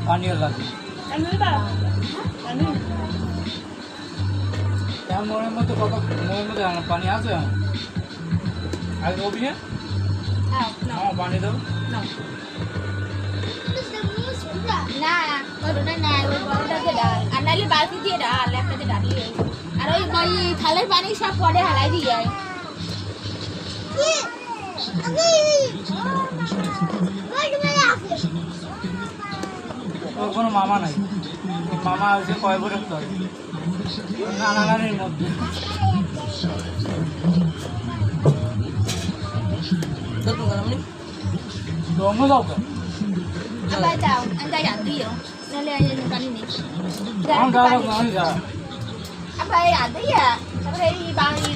पानी लगे मोर मत कत मोर मत पानी আছে আর ওবি না নাও পানি দাও না ওটা না ওই বড়টাতে ডাল আর নালে বালতি দিয়ে ডাল একটাতে ডালি আর ওই থালের পানি সব পড়ে হালাই দিয়ে যায় কোনো মামা নাই মামা আছে কয় বছর ধরে নানা নানির মধ্যে দমে যাও কেন apa tahu anda yang dia nale aja nukan ini আমি যা apa ya ada ya apa ini bang ini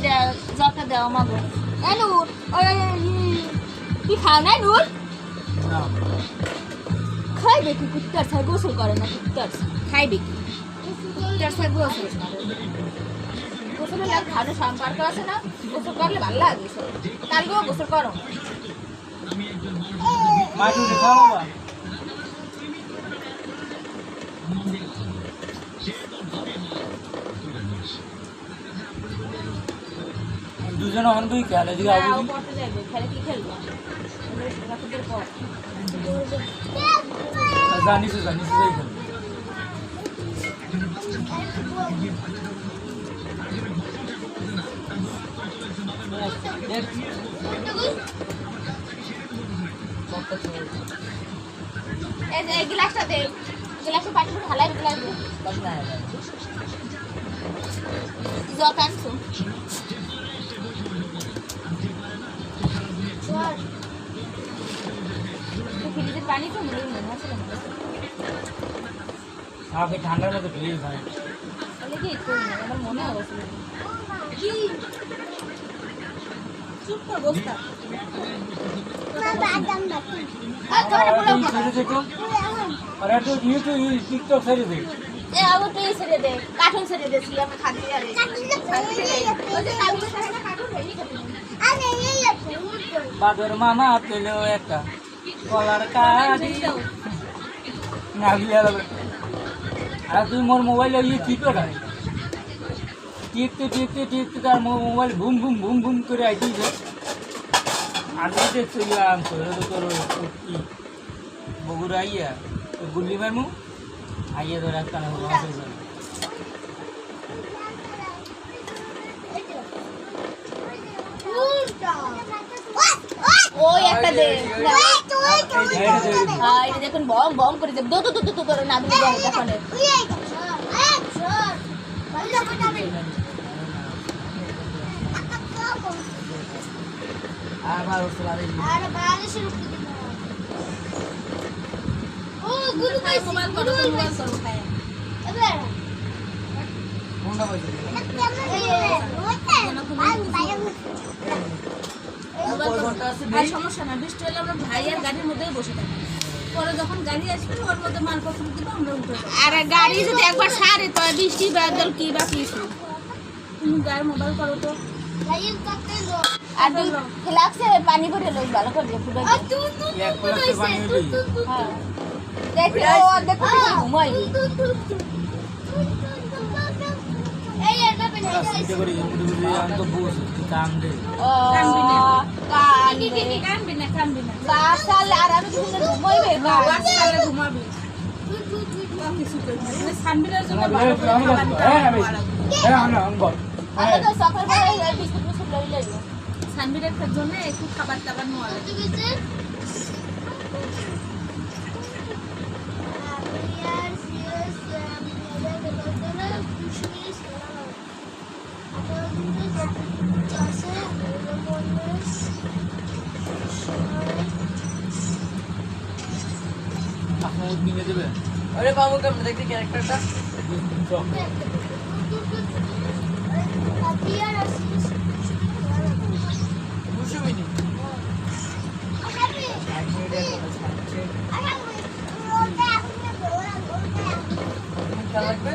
job dah dah mago nur কি খাও না nur খাইবে কি কুত্তার ছাই গোসল করে না কুত্তার খাইবে কি কুত্তার ছাই গোসল গোসলের লাগে খাওয়ার সম্পর্ক আছে না গোসল করলে ভালো লাগে কালকেও গোসল করো মাইটু দেখাও বাবা দুজন হন দুই খেলে এদিকে আবু পড়তে যাবে খেলে কি খেলবো রাতের পর জানিস যাই খেল এই গ্লাসটা দে গ্লাসে পানি করে হালাই গ্লাস দে জল আনছো ফ্রিজের পানি তো মনে আছে আগে ঠান্ডার মধ্যে ফ্রিজ হয় তাহলে কি তো আমার মনে হচ্ছে কি চুপ কর বসতা আর তোরা বলো अरे तो ये तो टिकटॉक से दे এ আগে তো এই ছেড়ে দে কার্টুন ছেড়ে দে সিয়া আমি খাচ্ছি আরে ওই যে কার্টুন ছেড়ে কার্টুন রেডি করতে আরে এই বাদর মামা পেলো একটা কলার কাটি না গিয়া আর তুই মোর মোবাইলে ইয়ে টিপে রাখ টিপতে তার মোবাইল ঘুম ঘুম ঘুম ঘুম করে আইতিছে আমি দেখছিলাম তোর কি বগুড়া আইয়া গুল্লি মারমু আইয়া ধরে একটা ওই একটা দে হ্যাঁ এটা দেখুন বম বম করে দে দো করে না দিলে বম দেখুন আমার ওসলারে আরে বাইরে শুরু করে দে ও গুরু ভাই মোবাইল করো খায় এবার কোনটা বাজে আর সমস্যা না বৃষ্টি হলে আমরা ভাইয়ের গাড়ির মধ্যেই বসে থাকি পরে যখন গাড়ি আসবে ওর মধ্যে মালপত্র দিব আমরা উঠে যাবো আর গাড়ি যদি একবার সারে তো বৃষ্টি বাদল কি বা কিছু তুমি গাড়ি মোবাইল করো তো আর তুই ফ্লাক্সে পানি ভরে লোক ভালো করে ফুটাই এক ফ্লাক্সে পানি হইলি হ্যাঁ দেখো ঘুমাই এই এটা পেনে সিটে করে মুড়ি আন তো বুঝ কাম দে কামবি না বাসাল আর আমি তুমি ঘুমাইবে বাসালে ঘুমাবি কিছু করবি সানবিলের জন্য ভালো করে আমি তো সকাল বেলা বিস্কুট লই লই সানবিলের জন্য একটু খাবার টাবার নেওয়া লাগে আপনি কিনে দেবে अरे बाबू का देखते कैरेक्टरটা বুঝুমিনি খেলা লাগবে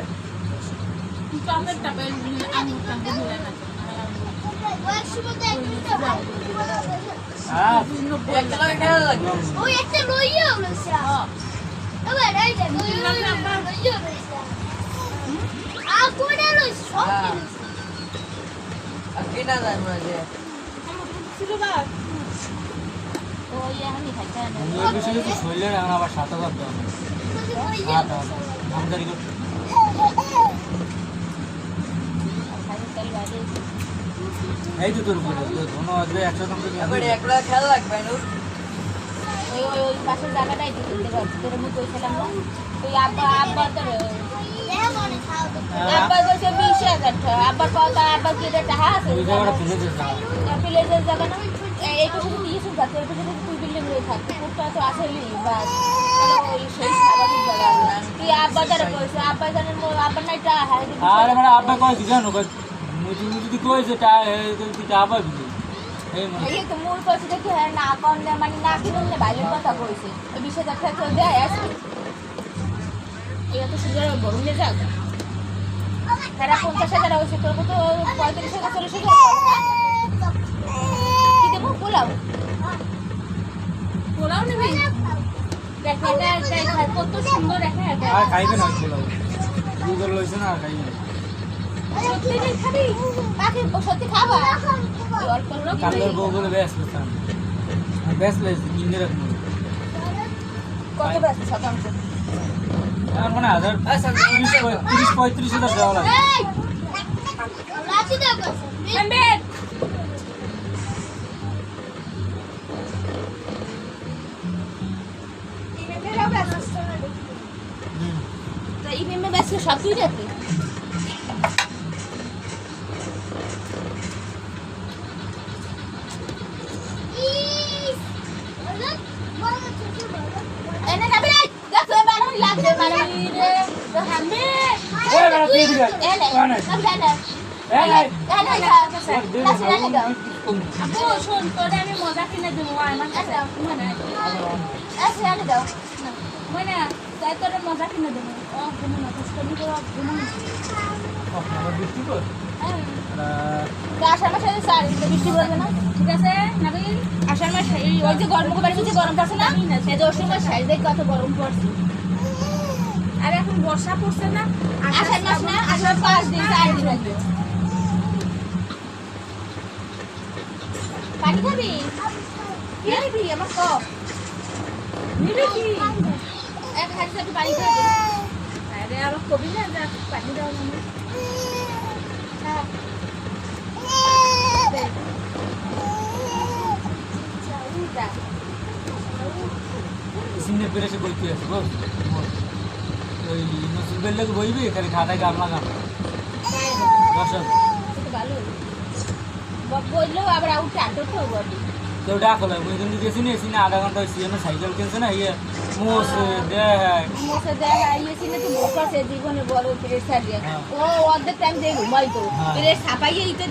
টপের টপের আঙুর টাঙ্গে ধরে না হ্যাঁ একটা লাগে খেলা লাগবে ওই একটা লইয়া বলছে আবার এই যে লইয়া বলছে আ কোডা লই সব আর কেনা যায় না যে ছিল বা ওই আমি খাইতে না এই বিষয়ে তো শরীরে রাখা আবার 7000 দাম আমদানি করতে এই তো তোর বলে তো ধন্যবাদ ভাই 100 দাম করে এবারে একটা খেলা লাগবে না ওই ওই ওই পাশের জায়গাটাই দিতে পারছি তোর মুখ কইছিলাম না ওই আব্বা তো মনে খাও তো আব্বা কইছে 20000 টাকা আব্বার পাওয়া আব্বা কি এটা টাকা আছে ওই জায়গাটা ফেলে দিস না প্লেজের জায়গা না এইটা শুধু ইস্যু আছে এর ভিতরে তুই বিল্ডিং রয়ে থাকতে পুরোটা তো আসেই বাস ওই সেই স্বাভাবিক জায়গা তুই আব্বা দ্বারা কইছে আব্বা জানেন আব্বা নাই টাকা হ্যাঁ আরে মানে আব্বা কয় কি জানো কয় মুই যদি কই যে টা তুই টা পাবি এই মানে এই তো মোর কইছে দেখি হ্যাঁ না কোন মানে না কিনুনে বাইরের কথা কইছে 20000 টাকা তো দেয় আছে এটা তো সুন্দর বড় নিয়ে যাক তারা 50000 হইছে তোর তো 35000 40000 কি দেবো পোলাও পোলাও নেবি দেখ এটা কত সুন্দর দেখা এটা আর খাইবে না বলো গুগল লইছে না খাইবে সত্যি নেই খাবি বাকি সত্যি খাবা অল্প অল্প কালের বউগুলো বেশ লইছে বেশ লইছে কিনে রাখবো কত ব্যস্ত শতাংশ আর মানে 30-35 হাজার দেওয়া লাগে এই লাঠি দাও কইছে মেম্বার তো এই মেম্বার ব্যস্ত সব তুই দেখি ইস বলো বলো ছোট বলো এনে যাবি রে দেখো এবার লাগবে মানে রে হামে ওই বেটা তুই দিলে এনে কোনে এনে এই আপু শোন তোরে আমি মজা কিনে দেবো আমার কাছে মানে এসে আনে দাও মানে তাই তোরে মজা কিনে দেবো ও তুমি না কষ্ট করো তুমি বৃষ্টি কর আষাঢ় মাসে সারি বৃষ্টি পড়বে না ঠিক আছে নাবিল আষাঢ় মাসে ওই যে গরম বাড়ি যে গরম পড়ছে না সেই দশ মাস সারি দেখ কত গরম পড়ছে আর এখন বর্ষা পড়ছে না আষাঢ় মাস না আষাঢ় 5 দিন 4 দিন লাগবে পানি খাবি কি নিবি আমার কপ নিবি কি এক হাত থেকে পানি খাবি আরে আমার কবি না যা পানি দাও না সিনে পেরেছে বইতে আছে বল ওই নসুল বেল্লাকে বইবি এখানে খাতায় গাম লাগাম বসো ভালো বললো আবার আউট আটো তো বলি কেউ ডাকলো মুই কিন্তু গেছি নি এসি না আধা ঘন্টা হয়েছি আমার সাইকেল কিনছে না ইয়ে মোস দেয় মোসে দেখা ইয়েছি না তুই বোকা সে জীবনে বড় প্রেসার দিয়ে ও অর্ধেক টাইম দিয়ে ঘুমাই তো প্রেস ছাপাইয়ে ইতে